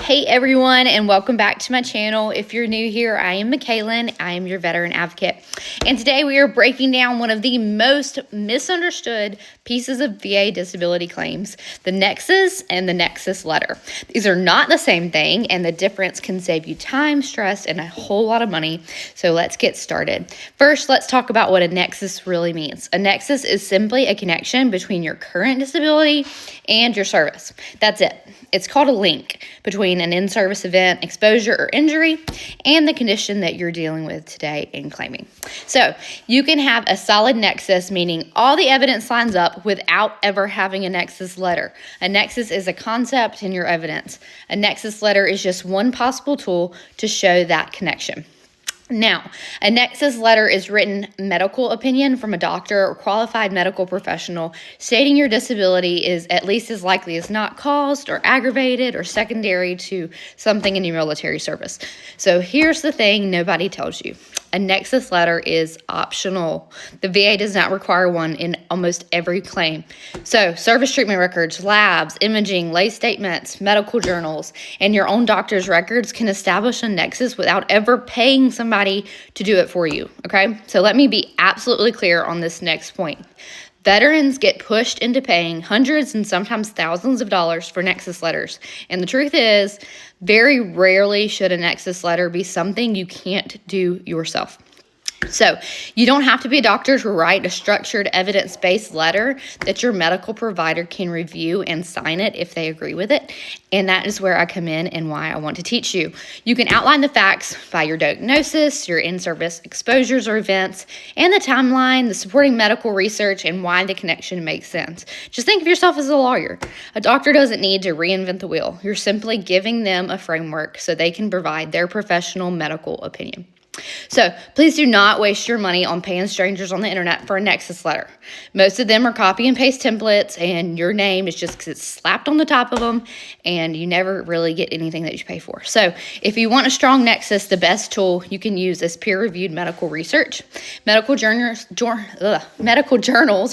Hey everyone, and welcome back to my channel. If you're new here, I am Mikaylin. I am your veteran advocate. And today we are breaking down one of the most misunderstood pieces of VA disability claims, the Nexus and the Nexus letter. These are not the same thing, and the difference can save you time, stress, and a whole lot of money. So let's get started. First, let's talk about what a Nexus really means. A Nexus is simply a connection between your current disability and your service. That's it. It's called a link between an in-service event, exposure, or injury, and the condition that you're dealing with today and claiming. So you can have a solid nexus, meaning all the evidence lines up without ever having a nexus letter. A nexus is a concept in your evidence. A nexus letter is just one possible tool to show that connection. Now, a nexus letter is written medical opinion from a doctor or qualified medical professional stating your disability is at least as likely as not caused or aggravated or secondary to something in your military service. So here's the thing nobody tells you. A nexus letter is optional. The VA does not require one in almost every claim. So service treatment records, labs, imaging, lay statements, medical journals, and your own doctor's records can establish a nexus without ever paying somebody to do it for you, okay? So let me be absolutely clear on this next point. Veterans get pushed into paying hundreds and sometimes thousands of dollars for Nexus letters. And the truth is, very rarely should a Nexus letter be something you can't do yourself. So you don't have to be a doctor to write a structured evidence-based letter that your medical provider can review and sign it if they agree with it. And that is where I come in and why I want to teach you. You can outline the facts by your diagnosis, your in-service exposures or events, and the timeline, the supporting medical research, and why the connection makes sense. Just think of yourself as a lawyer. A doctor doesn't need to reinvent the wheel. You're simply giving them a framework so they can provide their professional medical opinion. So please do not waste your money on paying strangers on the internet for a Nexus letter. Most of them are copy and paste templates, and your name is just because it's slapped on the top of them, and you never really get anything that you pay for. So if you want a strong Nexus, the best tool you can use is peer-reviewed medical research. Medical journals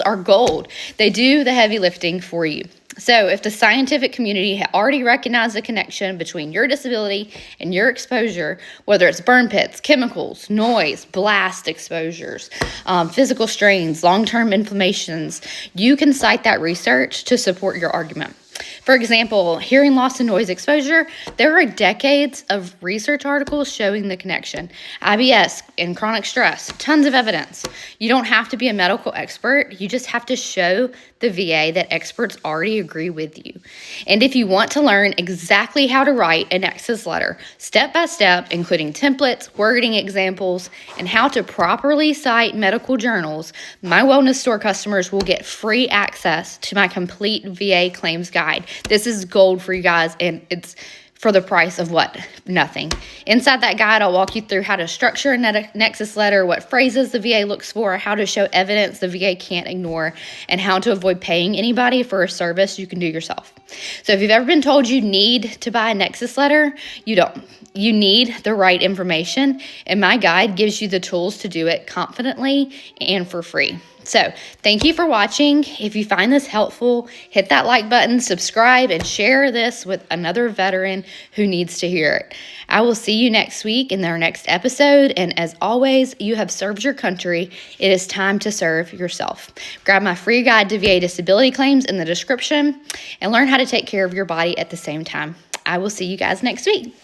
are gold. They do the heavy lifting for you. So if the scientific community already recognized the connection between your disability and your exposure, whether it's burn pits, chemicals, noise, blast exposures, physical strains, long-term inflammations, you can cite that research to support your argument. For example, hearing loss and noise exposure, there are decades of research articles showing the connection. IBS and chronic stress, tons of evidence. You don't have to be a medical expert. You just have to show the VA that experts already agree with you. And if you want to learn exactly how to write a Nexus letter, step by step, including templates, wording examples, and how to properly cite medical journals, my wellness store customers will get free access to my complete VA claims guide. This is gold for you guys, and it's for the price of what? Nothing. Inside that guide, I'll walk you through how to structure a Nexus letter, what phrases the VA looks for, how to show evidence the VA can't ignore, and how to avoid paying anybody for a service you can do yourself. So if you've ever been told you need to buy a Nexus letter, you don't. You need the right information, and my guide gives you the tools to do it confidently and for free. So thank you for watching. If you find this helpful, hit that like button, subscribe, and share this with another veteran who needs to hear it. I will see you next week in our next episode. And as always, you have served your country. It is time to serve yourself. Grab my free guide to VA disability claims in the description and learn how to take care of your body at the same time. I will see you guys next week.